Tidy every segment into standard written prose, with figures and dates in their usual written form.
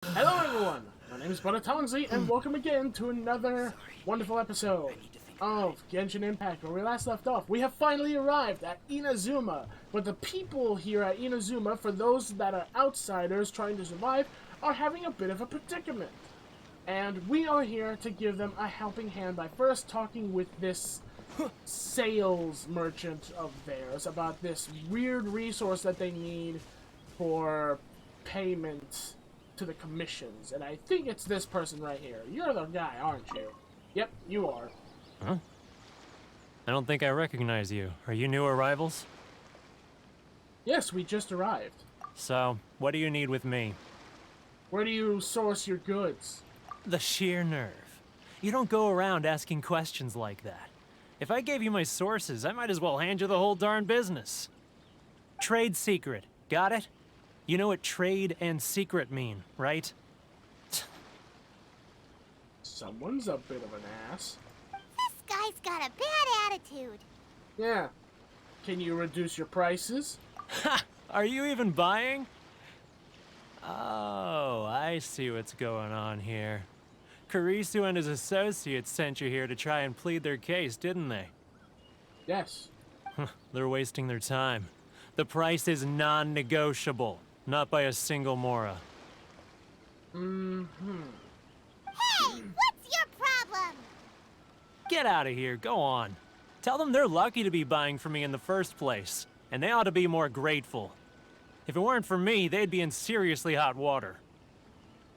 Hello everyone, my name is Tongsly, and welcome again to another wonderful episode of Genshin Impact. Where we last left off, we have finally arrived at Inazuma, but the people here at Inazuma, for those that are outsiders trying to survive, are having a bit of a predicament. And we are here to give them a helping hand by first talking with this sales merchant of theirs about this weird resource that they need for payment to the commissions, and I think it's this person right here. You're the guy, aren't you? Yep, you are. Huh? I don't think I recognize you. Are you new arrivals? Yes, we just arrived. So, what do you need with me? Where do you source your goods? The sheer nerve. You don't go around asking questions like that. If I gave you my sources, I might as well hand you the whole darn business. Trade secret. Got it? You know what trade and secret mean, right? Someone's a bit of an ass. This guy's got a bad attitude. Yeah. Can you reduce your prices? Ha! Are you even buying? Oh, I see what's going on here. Karisu and his associates sent you here to try and plead their case, didn't they? Yes. They're wasting their time. The price is non-negotiable. Not by a single Mora. Hey, what's your problem? Get out of here, go on. Tell them they're lucky to be buying from me in the first place, and they ought to be more grateful. If it weren't for me, they'd be in seriously hot water.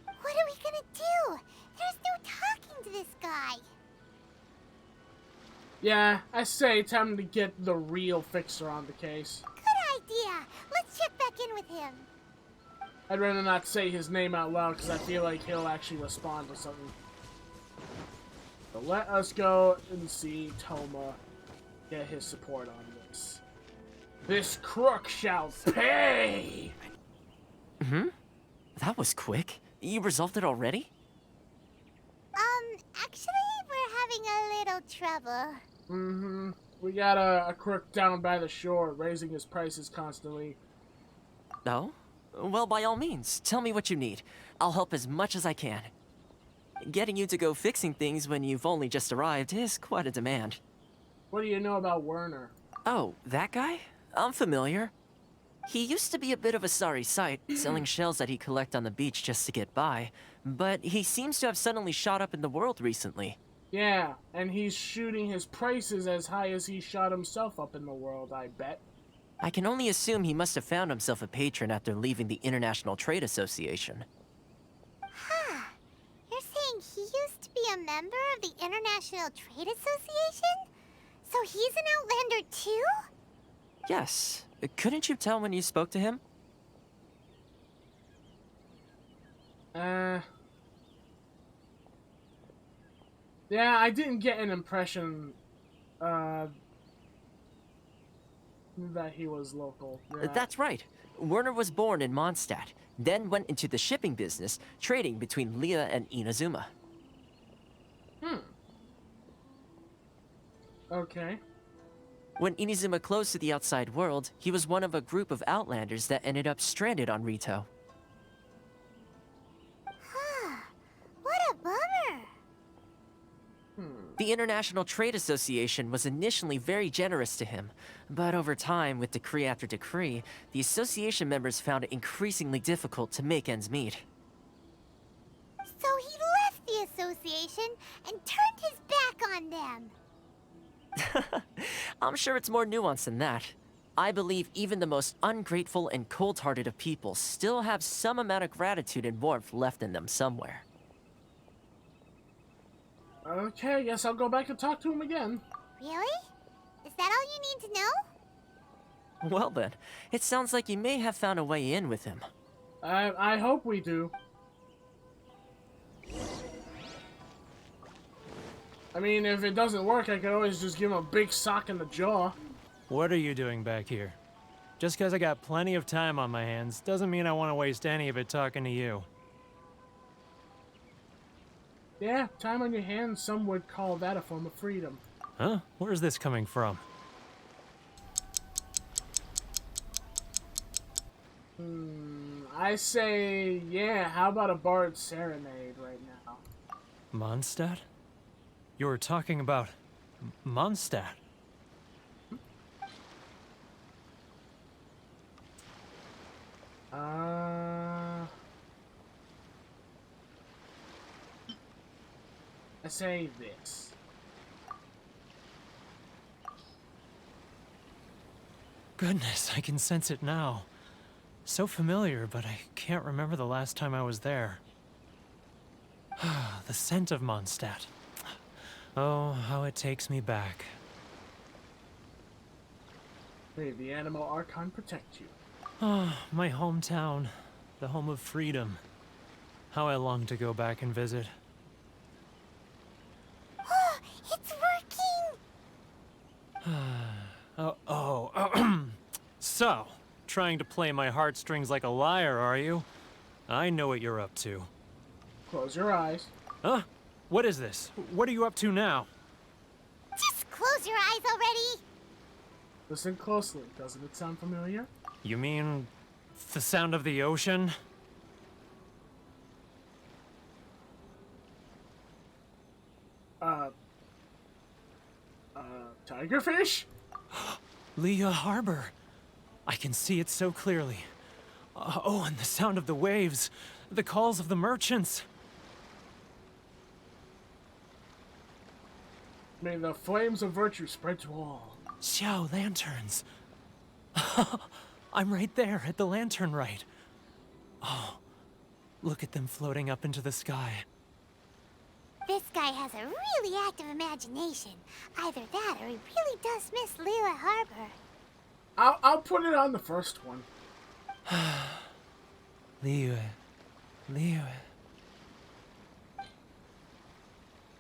What are we gonna do? There's no talking to this guy. Yeah, I say time to get the real fixer on the case. Good idea. Let's check back in with him. I'd rather not say his name out loud because I feel like he'll actually respond to something. So let us go and see Toma get his support on this. This crook shall pay! That was quick. You resolved it already? Actually, we're having a little trouble. We got a crook down by the shore, raising his prices constantly. No? Well, by all means, tell me what you need. I'll help as much as I can. Getting you to go fixing things when you've only just arrived is quite a demand. What do you know about Werner? Oh, that guy? I'm familiar. He used to be a bit of a sorry sight, selling shells that he collect on the beach just to get by, but he seems to have suddenly shot up in the world recently. Yeah, and he's shooting his prices as high as he shot himself up in the world, I bet. I can only assume he must have found himself a patron after leaving the International Trade Association. Huh. You're saying he used to be a member of the International Trade Association? So he's an Outlander too? Yes. Couldn't you tell when you spoke to him? Yeah, I didn't get an impression, that he was local. Yeah. That's right. Werner was born in Mondstadt, then went into the shipping business, trading between Liyue and Inazuma. Okay. When Inazuma closed to the outside world, he was one of a group of outlanders that ended up stranded on Rito. Huh. What a bummer. The International Trade Association was initially very generous to him, but over time, with decree after decree, the association members found it increasingly difficult to make ends meet. So he left the association and turned his back on them. I'm sure it's more nuanced than that. I believe even the most ungrateful and cold-hearted of people still have some amount of gratitude and warmth left in them somewhere. Okay, I guess I'll go back and talk to him again. Really? Is that all you need to know? Well then, it sounds like you may have found a way in with him. I hope we do. I mean, if it doesn't work, I could always just give him a big sock in the jaw. What are you doing back here? Just because I got plenty of time on my hands doesn't mean I want to waste any of it talking to you. Yeah, time on your hands, some would call that a form of freedom. Huh? Where's this coming from? I say, yeah, how about a bard serenade right now? Mondstadt? You were talking about Mondstadt. I say this. Goodness, I can sense it now. So familiar, but I can't remember the last time I was there. The scent of Mondstadt. Oh, how it takes me back. May the Animal Archon protect you. Oh, my hometown. The home of freedom. How I long to go back and visit. Oh, it's working! So, trying to play my heartstrings like a liar, are you? I know what you're up to. Close your eyes. Huh? What is this? What are you up to now? Just close your eyes already! Listen closely. Doesn't it sound familiar? You mean the sound of the ocean? Tigerfish? Liyue Harbor. I can see it so clearly. Oh, and the sound of the waves. The calls of the merchants. May the flames of virtue spread to all. Xiao lanterns. I'm right there at the lantern right. Oh, look at them floating up into the sky. This guy has a really active imagination. Either that or he really does miss Liyue Harbor. I'll put it on the first one. Liyue.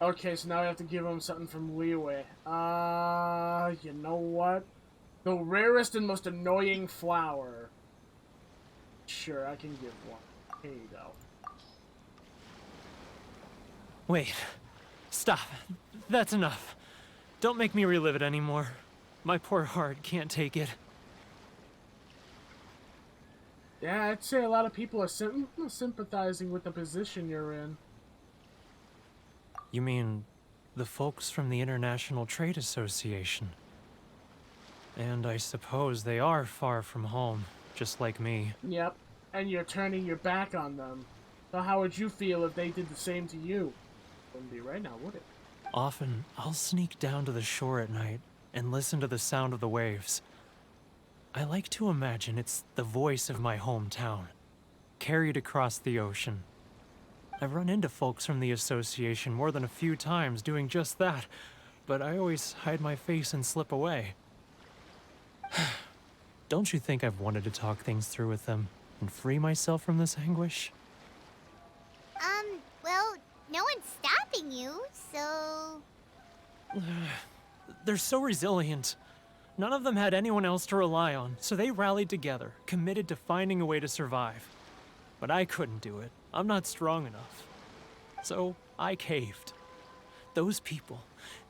Okay, so now we have to give him something from Liyue. You know what? The rarest and most annoying flower. Sure, I can give one. Here you go. Wait. Stop. That's enough. Don't make me relive it anymore. My poor heart can't take it. Yeah, I'd say a lot of people are sympathizing with the position you're in. You mean the folks from the International Trade Association? And I suppose they are far from home, just like me. Yep, and you're turning your back on them. So how would you feel if they did the same to you? Wouldn't be right now, would it? Often, I'll sneak down to the shore at night and listen to the sound of the waves. I like to imagine it's the voice of my hometown, carried across the ocean. I've run into folks from the association more than a few times doing just that, but I always hide my face and slip away. Don't you think I've wanted to talk things through with them and free myself from this anguish? Well, no one's stopping you, so... They're so resilient. None of them had anyone else to rely on, so they rallied together, committed to finding a way to survive. But I couldn't do it. I'm not strong enough. So I caved. Those people,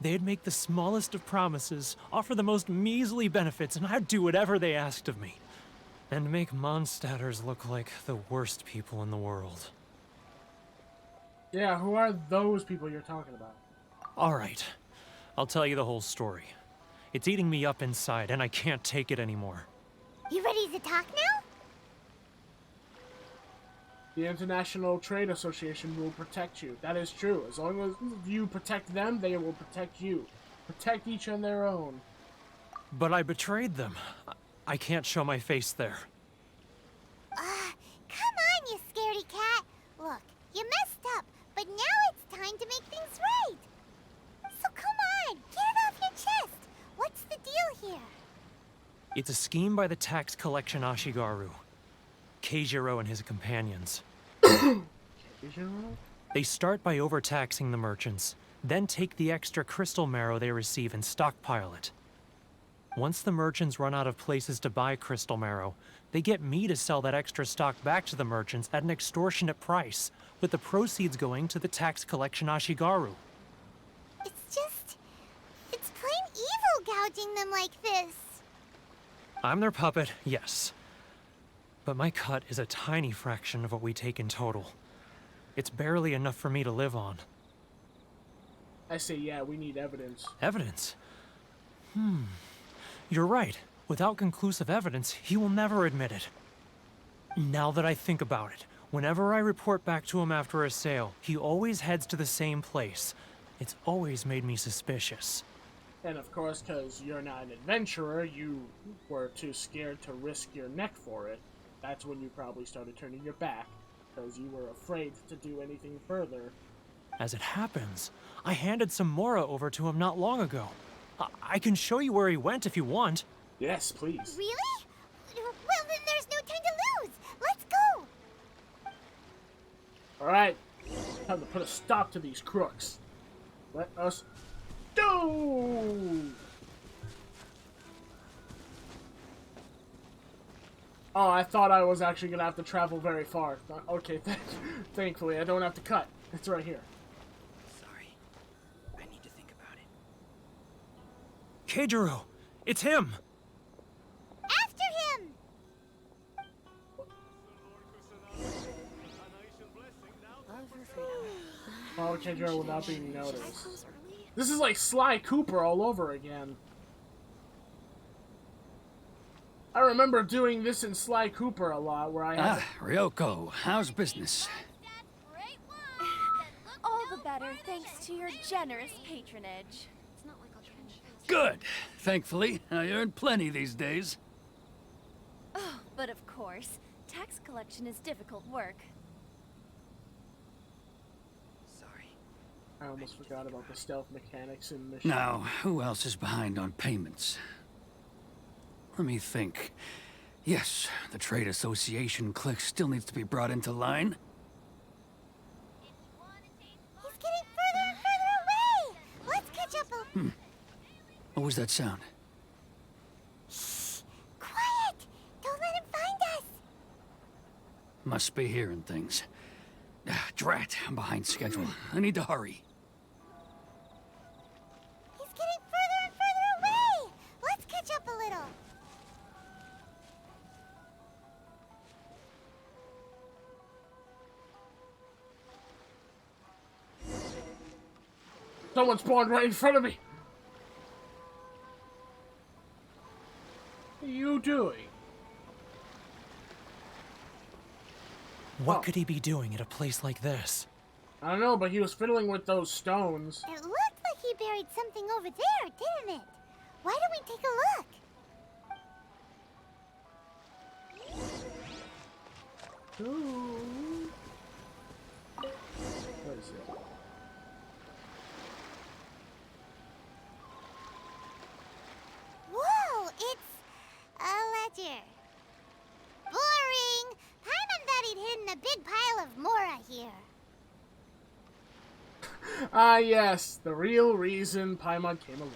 they'd make the smallest of promises, offer the most measly benefits, and I'd do whatever they asked of me. And make Mondstadters look like the worst people in the world. Yeah, who are those people you're talking about? All right, I'll tell you the whole story. It's eating me up inside, and I can't take it anymore. You ready to talk now? The International Trade Association will protect you. That is true. As long as you protect them, they will protect you. Protect each on their own. But I betrayed them. I can't show my face there. Come on, you scaredy cat. Look, you messed up, but now it's time to make things right. So come on, get it off your chest. What's the deal here? It's a scheme by the tax collection Ashigaru. Keijiro and his companions. They start by overtaxing the merchants, then take the extra crystal marrow they receive and stockpile it. Once the merchants run out of places to buy crystal marrow, they get me to sell that extra stock back to the merchants at an extortionate price, with the proceeds going to the tax collection Ashigaru. It's plain evil gouging them like this. I'm their puppet, yes. But my cut is a tiny fraction of what we take in total. It's barely enough for me to live on. I say, yeah, we need evidence. Evidence? You're right. Without conclusive evidence, he will never admit it. Now that I think about it, whenever I report back to him after a sale, he always heads to the same place. It's always made me suspicious. And of course, because you're not an adventurer, you were too scared to risk your neck for it. That's when you probably started turning your back, because you were afraid to do anything further. As it happens, I handed some Mora over to him not long ago. I can show you where he went if you want. Yes, please. Really? Well, then there's no time to lose. Let's go. Alright, time to put a stop to these crooks. Let us go! Oh, I thought I was actually gonna have to travel very far. Okay, thankfully I don't have to cut. It's right here. Sorry. I need to think about it. Keijiro, it's him! After him. Oh, Kendra without being noticed. This is like Sly Cooper all over again. I remember doing this in Sly Cooper a lot, where I had... Ryoko, how's business? All the better thanks to your generous patronage. Good. Thankfully, I earn plenty these days. Oh, but of course, tax collection is difficult work. Sorry. I almost forgot about the stealth mechanics in Mission. Now, who else is behind on payments? Let me think. Yes, the Trade Association clique still needs to be brought into line. He's getting further and further away. Let's catch up a... What was that sound? Shh! Quiet! Don't let him find us. Must be hearing things. Drat, I'm behind schedule. I need to hurry. He's getting further and further away. Let's catch up a little. Someone spawned right in front of me! What are you doing? What Oh. could he be doing at a place like this? I don't know, but he was fiddling with those stones. It looked like he buried something over there, didn't it? Why don't we take a look? Ooh. What is it? Whoa, it's a ledger. Boring! Paimon thought he'd hidden a big pile of Mora here. Ah, yes, the real reason Paimon came along.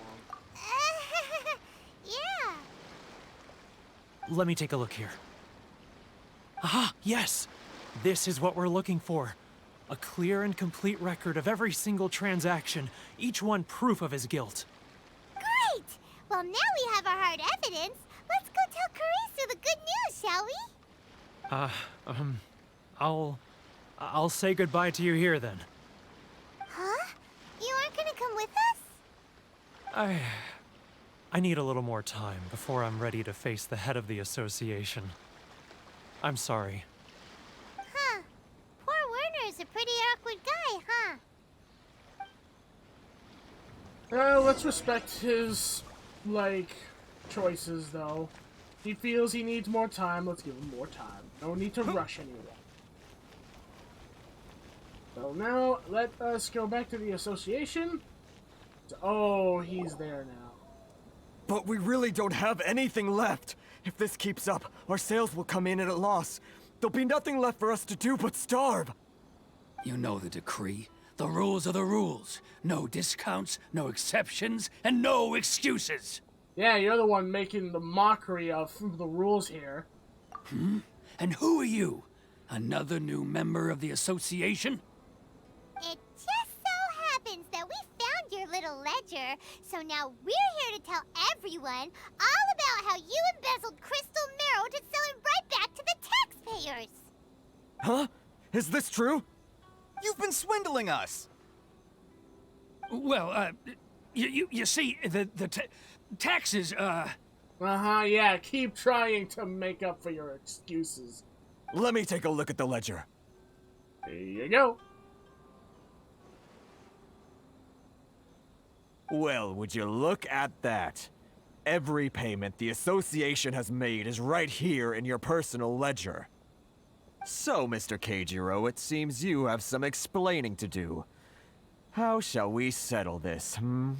Yeah. Let me take a look here. Aha, yes! This is what we're looking for. A clear and complete record of every single transaction, each one proof of his guilt. Great! Well, now we have our hard evidence. Let's go tell Karisu the good news, shall we? I'll say goodbye to you here then. Huh? You aren't gonna come with us? I need a little more time before I'm ready to face the head of the association. I'm sorry. Huh. Poor Werner's a pretty awkward guy, huh? Let's respect his, choices, though. He feels he needs more time, let's give him more time. No need to rush anyone. So now, let us go back to the association. Oh, he's there now. But we really don't have anything left. If this keeps up, our sales will come in at a loss. There'll be nothing left for us to do but starve. You know the decree. The rules are the rules. No discounts, no exceptions, and no excuses. Yeah, you're the one making the mockery of the rules here. And who are you? Another new member of the association? It just so happens that we found your little ledger, so now we're here to tell everyone all about how you embezzled crystal marrow to sell it right back to the tax taxpayers. Huh? Is this true? You've been swindling us! Well, you see, taxes, Uh-huh, yeah, keep trying to make up for your excuses. Let me take a look at the ledger. There you go. Well, would you look at that? Every payment the association has made is right here in your personal ledger. So, Mr. Keijiro, it seems you have some explaining to do. How shall we settle this, hmm?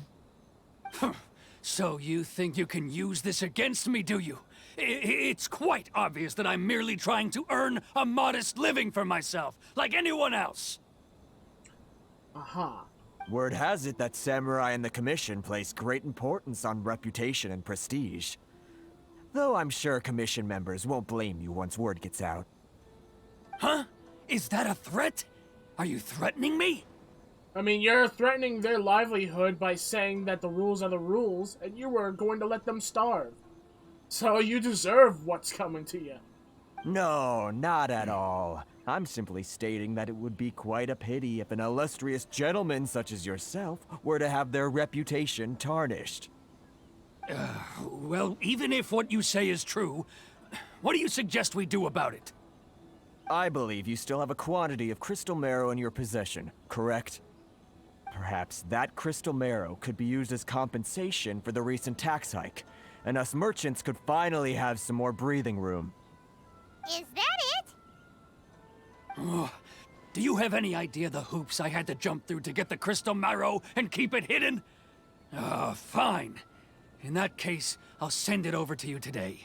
So you think you can use this against me, do you? It's quite obvious that I'm merely trying to earn a modest living for myself, like anyone else. Uh-huh. Word has it that Samurai and the Commission place great importance on reputation and prestige. Though I'm sure Commission members won't blame you once word gets out. Huh? Is that a threat? Are you threatening me? I mean, you're threatening their livelihood by saying that the rules are the rules, and you were going to let them starve. So you deserve what's coming to you. No, not at all. I'm simply stating that it would be quite a pity if an illustrious gentleman such as yourself were to have their reputation tarnished. Well, even if what you say is true, what do you suggest we do about it? I believe you still have a quantity of crystal marrow in your possession, correct? Perhaps that crystal marrow could be used as compensation for the recent tax hike, and us merchants could finally have some more breathing room. Is that it? Do you have any idea the hoops I had to jump through to get the crystal marrow and keep it hidden? Fine. In that case, I'll send it over to you today.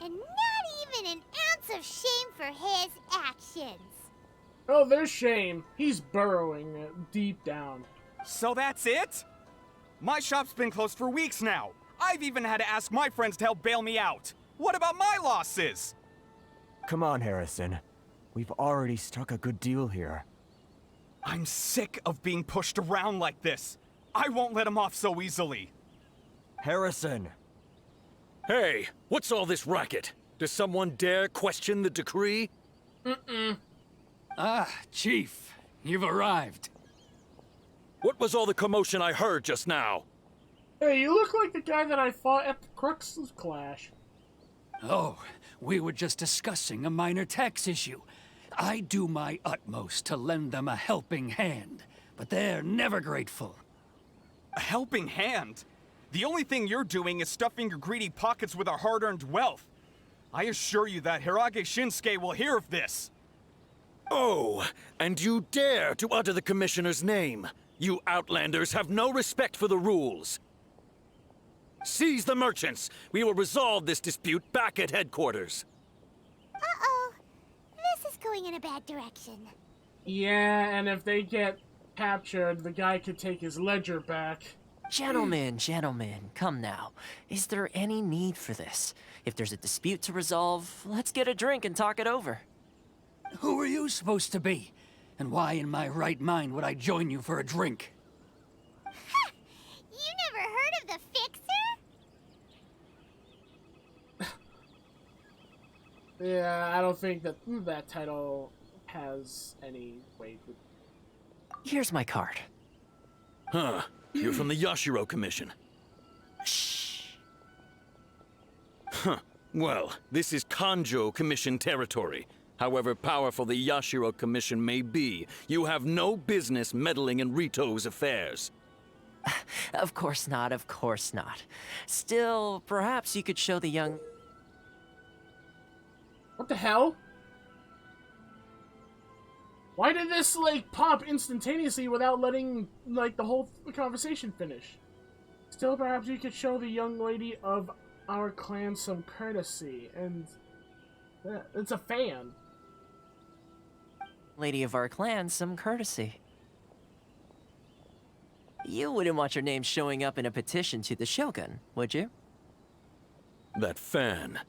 And not even an ounce of shame for his actions. Oh, there's shame. He's burrowing deep down. So that's it? My shop's been closed for weeks now. I've even had to ask my friends to help bail me out. What about my losses? Come on, Harrison. We've already struck a good deal here. I'm sick of being pushed around like this. I won't let him off so easily. Harrison! Hey, what's all this racket? Does someone dare question the decree? Ah, Chief, you've arrived. What was all the commotion I heard just now? Hey, you look like the guy that I fought at the Crux Clash. Oh, we were just discussing a minor tax issue. I do my utmost to lend them a helping hand, but they're never grateful. A helping hand? The only thing you're doing is stuffing your greedy pockets with our hard-earned wealth. I assure you that Hirage Shinsuke will hear of this. Oh, and you dare to utter the Commissioner's name. You Outlanders have no respect for the rules. Seize the merchants. We will resolve this dispute back at headquarters. Uh-oh. This is going in a bad direction. Yeah, and if they get captured, the guy could take his ledger back. Gentlemen, come now. Is there any need for this? If there's a dispute to resolve, let's get a drink and talk it over. Who are you supposed to be? And why in my right mind would I join you for a drink? You never heard of the Fixer? Yeah, I don't think that that title has any weight. Here's my card. Huh. You're from the Yashiro Commission. Shh. Huh. Well, this is Kanjo Commission territory. However powerful the Yashiro Commission may be, you have no business meddling in Rito's affairs. Of course not, of course not. Still, perhaps you could show the young... What the hell? Why did this, like, pop instantaneously without letting, like, the whole conversation finish? Still, perhaps you could show the young lady of our clan some courtesy, and... yeah, it's a fan. lady of our clan some courtesy. You wouldn't want your name showing up in a petition to the Shogun, would you? That fan.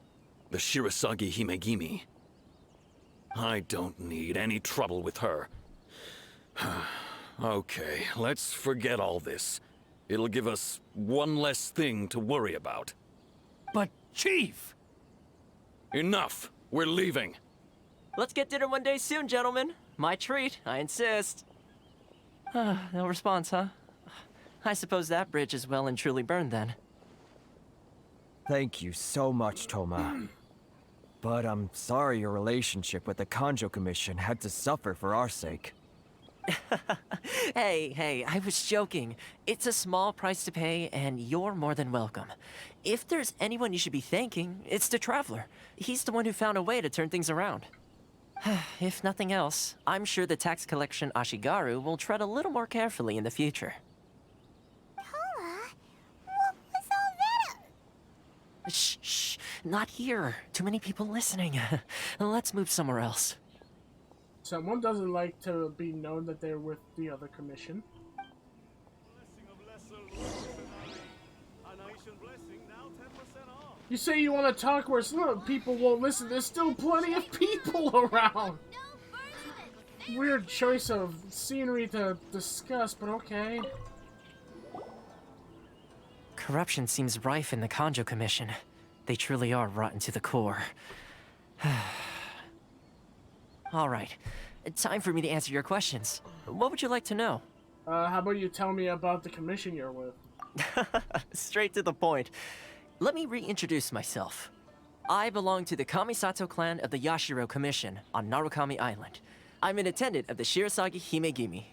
The Shirasagi Himegimi. I don't need any trouble with her. Okay, let's forget all this. It'll give us one less thing to worry about. But, Chief! Enough! We're leaving. Let's get dinner one day soon, gentlemen. My treat, I insist. No response, huh? I suppose that bridge is well and truly burned then. Thank you so much, Toma. But I'm sorry your relationship with the Kanjo Commission had to suffer for our sake. Hey, I was joking. It's a small price to pay, and you're more than welcome. If there's anyone you should be thanking, it's the Traveler. He's the one who found a way to turn things around. If nothing else, I'm sure the tax collection Ashigaru will tread a little more carefully in the future. Toma, what was all that? Shh, not here. Too many people listening. Let's move somewhere else. Someone doesn't like to be known that they're with the other commission. You say you want to talk where some people won't listen. There's still plenty of people around. Weird choice of scenery to discuss, but okay. Corruption seems rife in the Kanjo Commission. They truly are rotten to the core. All right, time for me to answer your questions. What would you like to know? How about you tell me about the commission you're with? Straight to the point. Let me reintroduce myself. I belong to the Kamisato clan of the Yashiro Commission on Narukami Island. I'm an attendant of the Shirasagi Himegimi.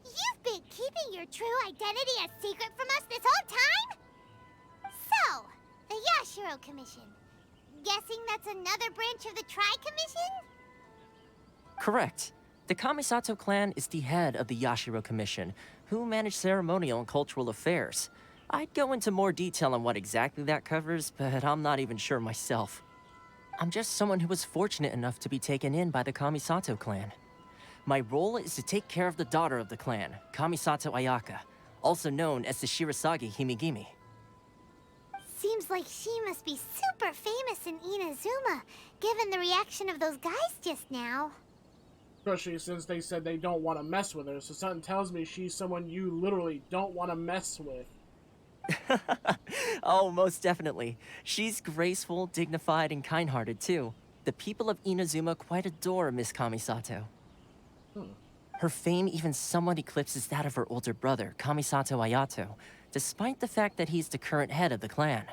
You've been keeping your true identity a secret from us this whole time? So, the Yashiro Commission. Guessing that's another branch of the Tri-Commission? Correct. The Kamisato clan is the head of the Yashiro Commission, who manage ceremonial and cultural affairs. I'd go into more detail on what exactly that covers, but I'm not even sure myself. I'm just someone who was fortunate enough to be taken in by the Kamisato clan. My role is to take care of the daughter of the clan, Kamisato Ayaka, also known as the Shirasagi Himegimi. Seems like she must be super famous in Inazuma, given the reaction of those guys just now. Especially since they said they don't want to mess with her, so something tells me she's someone you literally don't want to mess with. Oh, most definitely. She's graceful, dignified, and kind-hearted, too. The people of Inazuma quite adore Miss Kamisato. Her fame even somewhat eclipses that of her older brother, Kamisato Ayato, despite the fact that he's the current head of the clan.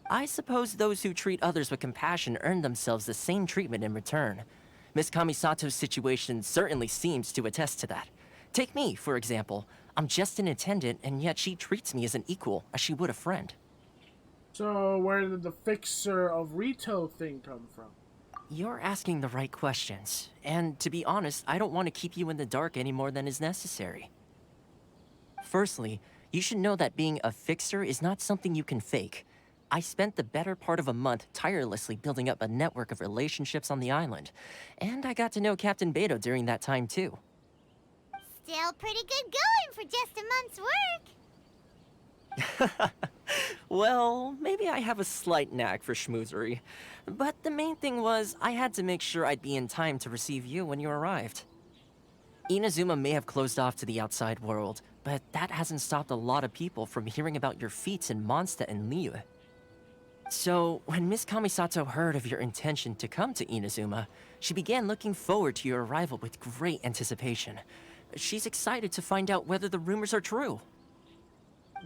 I suppose those who treat others with compassion earn themselves the same treatment in return. Miss Kamisato's situation certainly seems to attest to that. Take me, for example. I'm just an attendant, and yet she treats me as an equal, as she would a friend. So, where did the fixer of Rito thing come from? You're asking the right questions, and to be honest, I don't want to keep you in the dark any more than is necessary. Firstly, you should know that being a fixer is not something you can fake. I spent the better part of a month tirelessly building up a network of relationships on the island, and I got to know Captain Beto during that time too. Still pretty good going for just a month's work. Well, maybe I have a slight knack for schmoozery. But the main thing was, I had to make sure I'd be in time to receive you when you arrived. Inazuma may have closed off to the outside world, but that hasn't stopped a lot of people from hearing about your feats in Mondstadt and Liyue. So, when Miss Kamisato heard of your intention to come to Inazuma, she began looking forward to your arrival with great anticipation. She's excited to find out whether the rumors are true.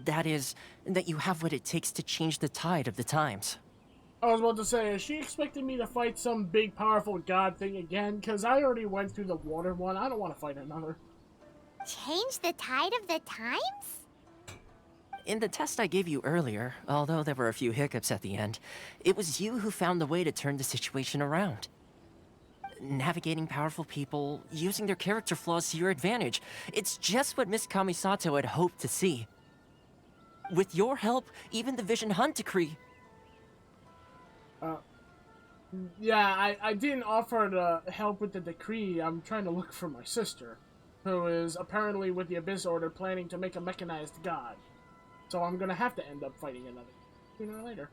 That is, that you have what it takes to change the tide of the times. I was about to say, is she expecting me to fight some big powerful god thing again? Because I already went through the water one. I don't want to fight another. Change the tide of the times? In the test I gave you earlier, although there were a few hiccups at the end, it was you who found the way to turn the situation around. Navigating powerful people, using their character flaws to your advantage. It's just what Miss Kamisato had hoped to see. With your help, even the Vision Hunt decree... Yeah, I didn't offer to help with the decree. I'm trying to look for my sister, who is apparently with the Abyss Order planning to make a mechanized god. So I'm gonna have to end up fighting another sooner or later.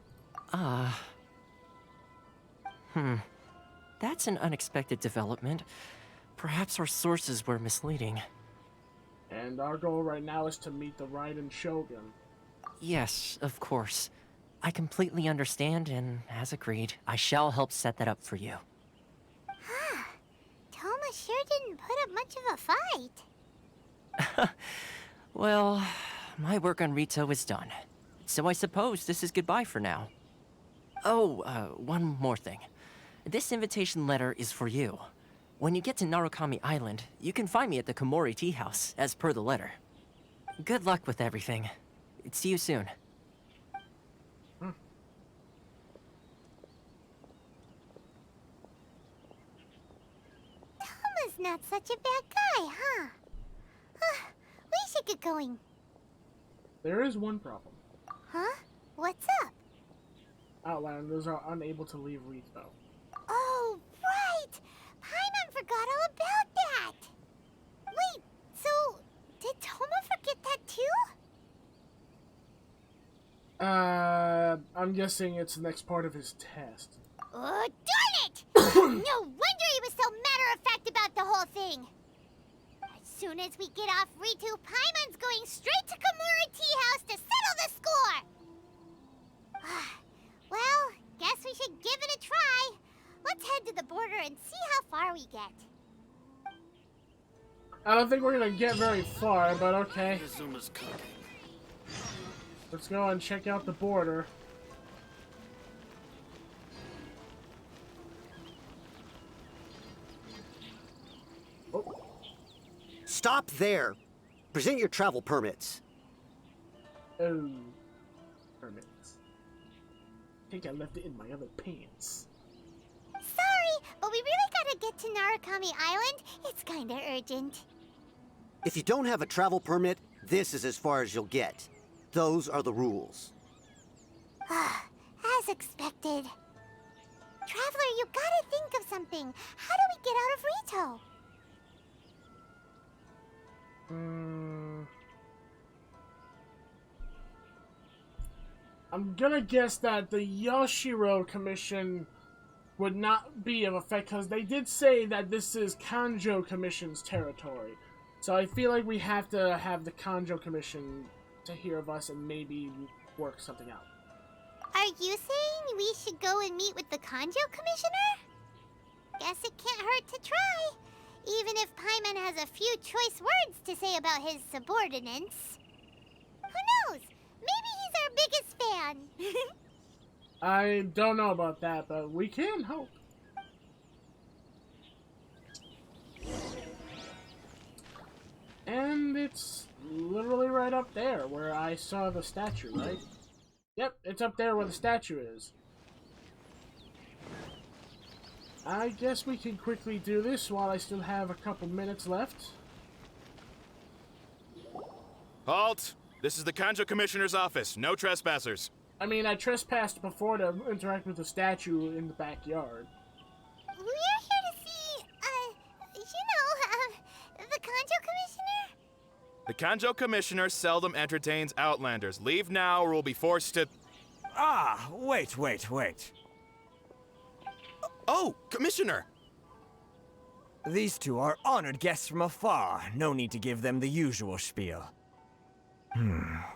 That's an unexpected development. Perhaps our sources were misleading. And our goal right now is to meet the Raiden Shogun. Yes, of course. I completely understand, and as agreed, I shall help set that up for you. Toma sure didn't put up much of a fight. Well, my work on Rito is done. So I suppose this is goodbye for now. Oh, one more thing. This invitation letter is for you. When you get to Narukami Island, you can find me at the Komori Tea House, as per the letter. Good luck with everything. See you soon. Toma's not such a bad guy, huh? We should get going. There is one problem. Huh? What's up? Outlanders are unable to leave Rito. Oh, right! Paimon forgot all about that! Wait, so did Toma forget that too? I'm guessing it's the next part of his test. Oh, darn it! No wonder he was so matter-of-fact about the whole thing! As soon as we get off Ritu, Paimon's going straight to Komori Tea House to settle the score! Well, guess we should give it a try. Let's head to the border and see how far we get. I don't think we're gonna get very far, but okay. Inazuma's cooking. Let's go and check out the border. Oh, Stop there! Present your travel permits. oh. Permits. I think I left it in my other pants. Sorry, but we really gotta get to Narukami Island. It's kinda urgent. If you don't have a travel permit, this is as far as you'll get. Those are the rules. As expected. Traveler, you gotta think of something. How do we get out of Rito? I'm gonna guess that the Yashiro Commission would not be of effect, because they did say that this is Kanjo Commission's territory. So I feel like we have to have the Kanjo Commission to hear of us and maybe work something out. Are you saying we should go and meet with the Kanjo Commissioner? Guess it can't hurt to try. Even if Paimon has a few choice words to say about his subordinates. Who knows? Maybe he's our biggest fan. I don't know about that, but we can hope. And it's literally right up there where I saw the statue, right? Yep, it's up there where the statue is. I guess we can quickly do this while I still have a couple minutes left. Halt! This is the Kanjo Commissioner's office. No trespassers. I mean, I trespassed before to interact with the statue in the backyard. We're here to see, the Kanjo Commissioner? The Kanjo Commissioner seldom entertains Outlanders. Leave now or we'll be forced to... Ah, wait. Oh, Commissioner! These two are honored guests from afar. No need to give them the usual spiel.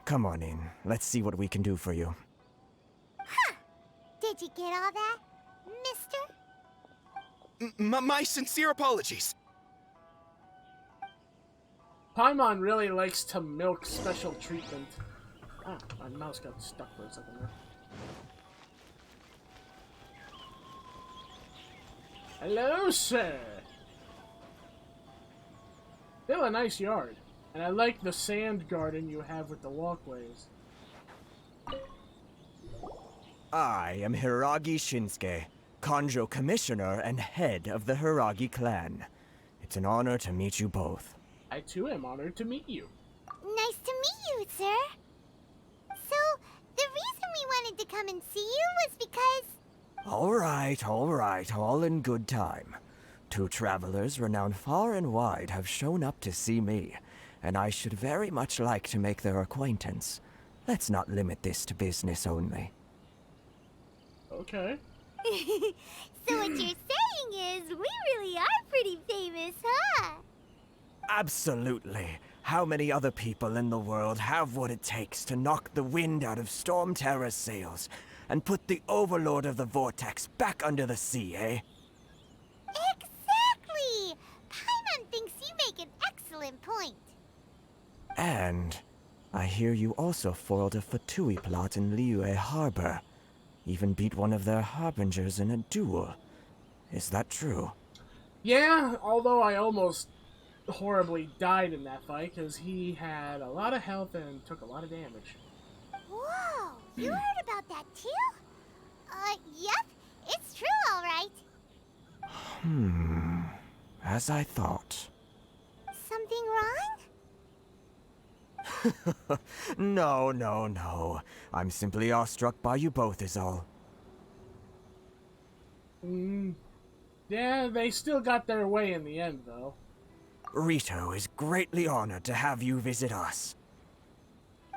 Come on in. Let's see what we can do for you. Huh. Did you get all that, mister? My sincere apologies. Paimon really likes to milk special treatment. Ah, my mouse got stuck for a second there. Hello, sir! Still a nice yard. And I like the sand garden you have with the walkways. I am Hiragi Shinsuke, Kanjo Commissioner and head of the Hiragi clan. It's an honor to meet you both. I too am honored to meet you. Nice to meet you, sir. So, the reason we wanted to come and see you was because... All right, all in good time. Two travelers renowned far and wide have shown up to see me, and I should very much like to make their acquaintance. Let's not limit this to business only. Okay. So what you're saying is, we really are pretty famous, huh? Absolutely. How many other people in the world have what it takes to knock the wind out of Storm Terror's sails and put the Overlord of the Vortex back under the sea, eh? Exactly! Paimon thinks you make an excellent point. And I hear you also foiled a Fatui plot in Liyue Harbor. Even beat one of their harbingers in a duel. Is that true? Yeah, although I almost horribly died in that fight because he had a lot of health and took a lot of damage. Whoa, you heard about that too? Yep, it's true, all right. As I thought. Something wrong? No. I'm simply awestruck by you both is all. Yeah, they still got their way in the end, though. Rito is greatly honored to have you visit us.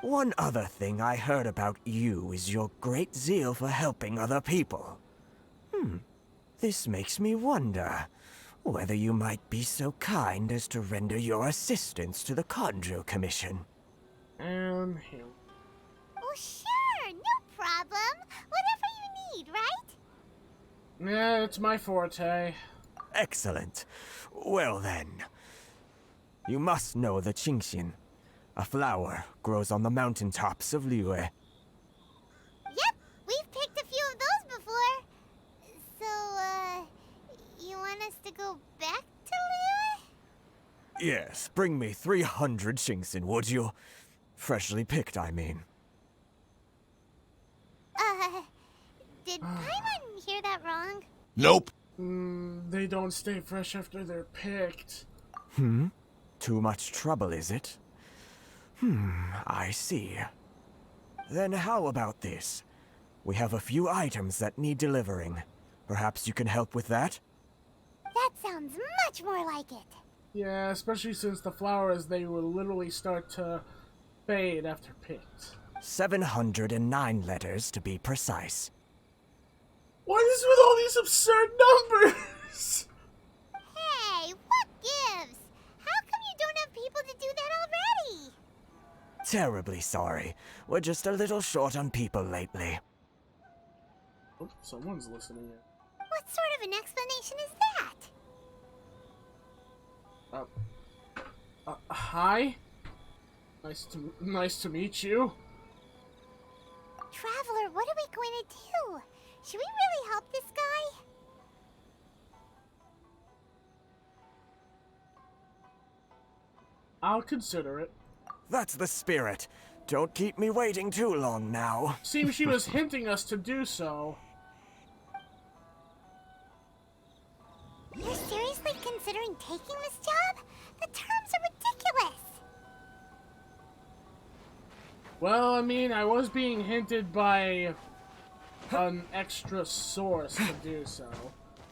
One other thing I heard about you is your great zeal for helping other people. This makes me wonder whether you might be so kind as to render your assistance to the Conjo Commission. Here. Oh, sure, no problem. Whatever you need, right? Yeah, it's my forte. Excellent. Well then, you must know the Genshin. A flower grows on the mountaintops of Liyue. Yep, we've picked a few of those before. So, you want us to go back to Liyue? Yes, bring me 300 Genshin, would you? Freshly picked, I mean. Did Paimon hear that wrong? Nope. They don't stay fresh after they're picked. Too much trouble, is it? I see. Then how about this? We have a few items that need delivering. Perhaps you can help with that? That sounds much more like it. Yeah, especially since the flowers, they will literally start to fade after picked. 709 letters to be precise. What is with all these absurd numbers? Hey, what gives? How come you don't have people to do that already? Terribly sorry. We're just a little short on people lately. Oh, someone's listening in. What sort of an explanation is that? Hi? Nice to meet you. Traveler, what are we going to do? Should we really help this guy? I'll consider it. That's the spirit. Don't keep me waiting too long now. Seems she was hinting us to do so. You're seriously considering taking this job? The terms are ridiculous. Well, I mean, I was being hinted by an extra source to do so.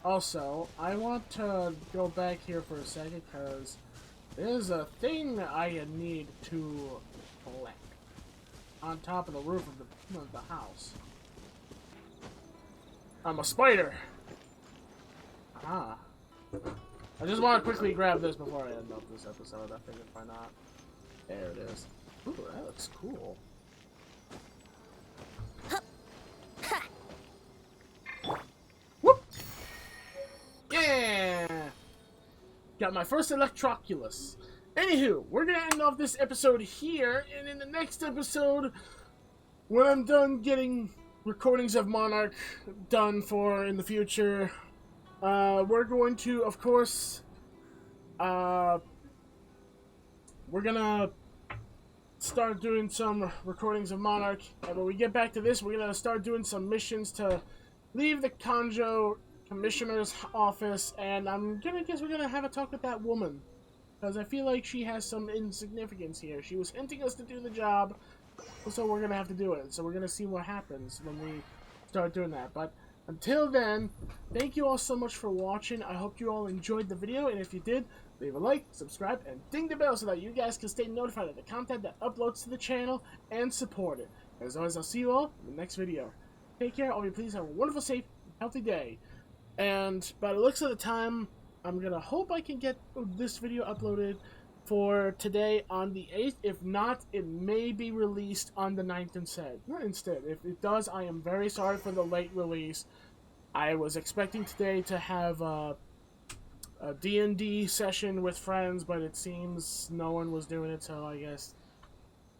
Also, I want to go back here for a second because there's a thing I need to collect on top of the roof of the house. I'm a spider. Ah. I just want to quickly grab this before I end up this episode. I figured why not. There it is. Ooh, that looks cool. Whoop! Yeah! Got my first Electroculus. Anywho, we're gonna end off this episode here, and in the next episode, when I'm done getting recordings of Monarch done for in the future, we're going to, of course, we're gonna start doing some recordings of Monarch, and when we get back to this, we're gonna start doing some missions to leave the Conjo Commissioner's office, and I'm gonna guess we're gonna have a talk with that woman, because I feel like she has some insignificance here. She was hinting us to do the job, so we're gonna have to do it. So we're gonna see what happens when we start doing that. But until then, thank you all so much for watching. I hope you all enjoyed the video, and if you did, leave a like, subscribe, and ding the bell so that you guys can stay notified of the content that uploads to the channel and support it. As always, I'll see you all in the next video. Take care, all of you. Please have a wonderful, safe, healthy day. And by the looks of the time, I'm gonna hope I can get this video uploaded for today on the 8th. If not, it may be released on the 9th instead. If it does, I am very sorry for the late release. I was expecting today to have a D&D session with friends, but it seems no one was doing it, so I guess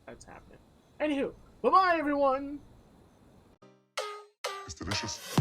that's happening. Anywho, bye-bye, everyone! It's delicious.